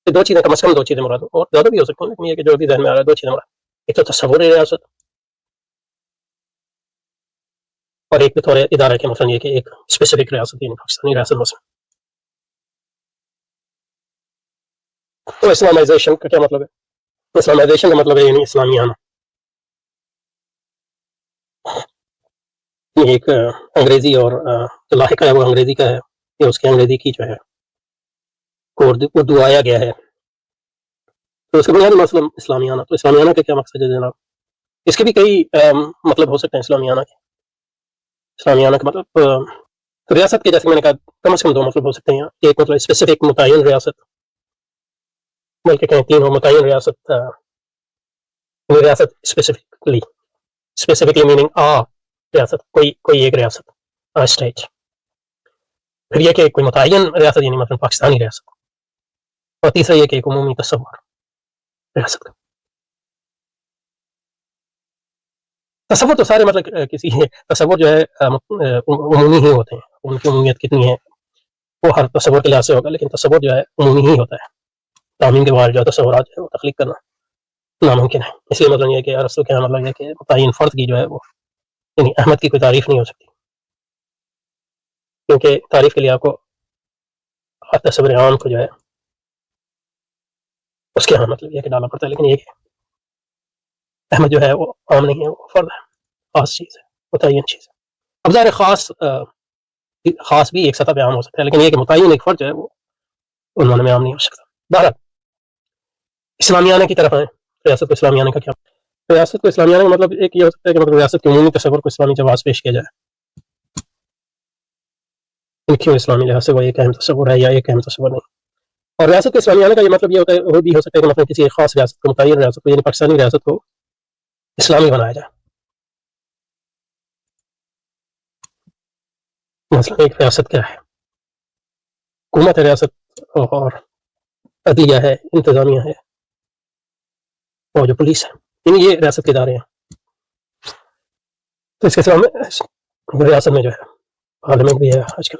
دو چیزیں کم از کم دو چیزیں مراد اور زیادہ بھی ہو سکتی ہیں، لیکن یہ کہ جو بھی ذہن میں آ رہا ہے دو چیزیں مراد، ایک تو تصور ریاست اور ایک بطور ادارہ کے مثلا یہ کہ ایک اسپیسیفک ریاست یعنی پاکستانی ریاست مثلا. تو اسلامائزیشن کا کیا مطلب ہے؟ اسلامائزیشن کا مطلب ہے یعنی اسلامی آنا. یہ ایک انگریزی اور جو لاحقہ ہے وہ انگریزی کا ہے، یہ اس کی انگریزی کی جو ہے اردو آیا گیا ہے، تو اس کا بنیادی مطلب اسلامی آنا. تو اسلامی آنا کا کیا مقصد ہے جناب؟ اس کے بھی کئی مطلب ہو سکتے ہیں اسلامی آنا کے. اسلامی آنا کا مطلب ریاست کے جیسے میں نے کہا کم از کم دو مطلب ہو سکتے ہیں. ایک مطلب اسپیسیفک متعین ریاست، بلکہ کہیں تین ہو. متعین ریاست ریاست اسپیسیفکلی میننگ ریاست کوئی ایک ریاست اسٹیٹ. پھر یہ کہ کوئی متعین ریاست یعنی مثلا پاکستانی ریاست. اور تیسرا یہ کہ ایک عمومی تصور ریاست کا. تصور تو سارے مطلب کسی تصور جو ہے عمومی ہی ہوتے ہیں، ان کی عمومیت کتنی ہے وہ ہر تصور کے لحاظ سے ہوگا، لیکن تصور جو ہے عمومی ہی ہوتا ہے. تعمیم کے بعد جو تصورات ہے وہ تخلیق کرنا ناممکن ہے. اس لیے مطلب یہ کہ ارسطو کا مطلب یہ کہ متعین فرد کی جو ہے وہ یعنی احمد کی کوئی تعریف نہیں ہو سکتی، کیونکہ تعریف کے لیے آپ کو تصور عام کو جو ہے اس کے ہاں مطلب یہ کہ ڈالنا پڑتا ہے. لیکن یہ کہ احمد جو ہے وہ عام نہیں ہے، وہ فرد ہے، خاص چیز ہے، متعین چیز ہے. اب ظاہر خاص بھی ایک سطح پہ عام ہو سکتا ہے، لیکن یہ کہ متعین ایک فرد جو ہے وہ انہوں میں عام نہیں ہو سکتا. بہرحال اسلامیانہ کی طرف آئیں. ریاست کو اسلامیانہ کا کیا؟ ریاست کو اسلامیانہ کا مطلب ایک یہ ہو سکتا ہے کہ مطلب ریاست کے عمومی تصور کو اسلامی جواز پیش کیا جائے. کیوں اسلامی لحاظ سے وہ ایک اہم تصور ہے یا ایک اہم تصور نہیں. اور ریاست کے اسلامیانہ کا یہ مطلب یہ ہوتا ہے، وہ بھی ہو سکتا ہے کہ مطلب کسی ایک خاص ریاست کو، متعین ریاست کو یعنی پاکستانی ریاست کو اسلامی بنایا جائے. مثلا ایک ریاست کیا ہے؟ حکومت ہے ریاست، اور عدلیہ ہے، انتظامیہ ہے، اور جو پولیس ہے، یعنی یہ ریاست کے ادارے ہیں. تو اس کے سامنے ریاست میں جو ہے پارلیمنٹ بھی ہے آج کل.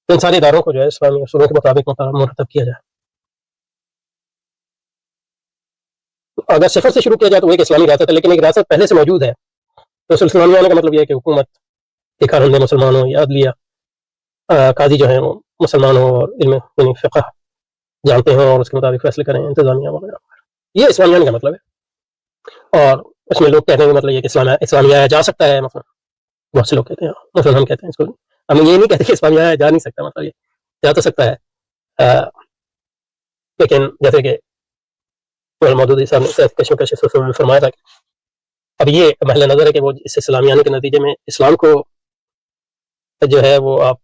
ان سارے اداروں کو جو ہے اسلامی اصولوں کے مطابق مرتب کیا جائے. اگر صفر سے شروع کیا جائے تو وہ ایک اسلامی ریاست ہے، لیکن ایک ریاست پہلے سے موجود ہے تو اسلامی آنے کا مطلب یہ ہے کہ حکومت کے کارندے مسلمان ہو یا عدلیہ قاضی جو ہیں وہ مسلمان ہو اور علم یعنی فقہ جانتے ہیں اور اس کے مطابق فیصلے کریں، انتظامیہ وغیرہ. یہ اسلامی آنے کا مطلب ہے. اور اس میں لوگ کہتے ہیں کہ مطلب یہ کہ اسلامی آیا جا سکتا ہے. مثلا بہت سے لوگ کہتے ہیں، مثلا ہم کہتے ہیں اس کو، ہم یہ نہیں کہتے کہ اسلامی آیا جا نہیں سکتا، مطلب یہ جا تو سکتا ہے، لیکن جیسے کہ مودودی صاحب نے کشمکش میں فرمایا تھا کہ اب یہ محل نظر ہے کہ وہ اس اسلامی آنے کے نتیجے میں اسلام کو جو ہے وہ آپ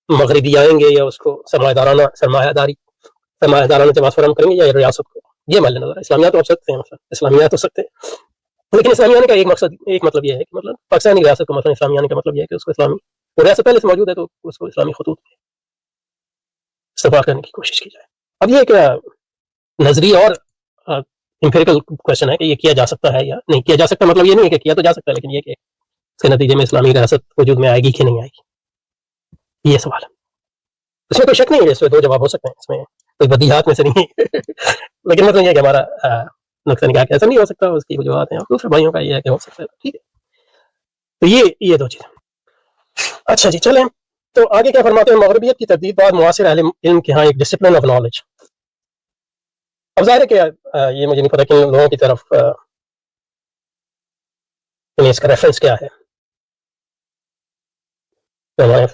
مغربی آئیں گے یا اس کو سرمایہ دارانہ جواز فراہم کریں گے یا ریاست کو. یہ محل نظر ہے. اسلامیات ہو سکتے ہیں، مثلا اسلامیات ہو سکتے ہیں، لیکن اسلامی آنے کا ایک مطلب یہ ہے کہ مطلب پاکستانی ریاست کو مثلا اسلامی آنے کا مطلب یہ ہے کہ اس کو اسلامی، وہ ریاست پہلے سے موجود ہے تو اس کو اسلامی خطوط میں استفاد کرنے کی کوشش کی جائے. اب یہ کیا نظری اور امپیریکل کوشچن ہے کہ یہ کیا جا سکتا ہے یا نہیں کیا جا سکتا. مطلب یہ نہیں ہے کہ کیا تو جا سکتا ہے، لیکن یہ کہ اس کے نتیجے میں اسلامی ریاست وجود میں آئے گی کہ نہیں آئے گی، یہ سوال ہے. اس میں کوئی شک نہیں ہے، اس میں دو جواب ہو سکتے ہیں، اس میں کوئی بدیہات میں سے نہیں ہے. لیکن مطلب یہ کہ ہمارا نقطہ نگاہ ایسا نہیں ہو سکتا، اس کی وجوہات ہیں، اور دوسرے بھائیوں کا یہ ہے کہ ہو سکتا ہے. ٹھیک ہے، تو یہ دو چیزیں. اچھا جی، چلیں تو آگے کیا فرماتے ہیں. مغربیت کی تردید بعد معاصر اہل علم کے ہاں ایک ڈسپلن آف نالج. اب ظاہر ہے کہ یہ مجھے نہیں پتا کہ لوگوں کی طرف اس کا ریفرنس کیا ہے. ہمارے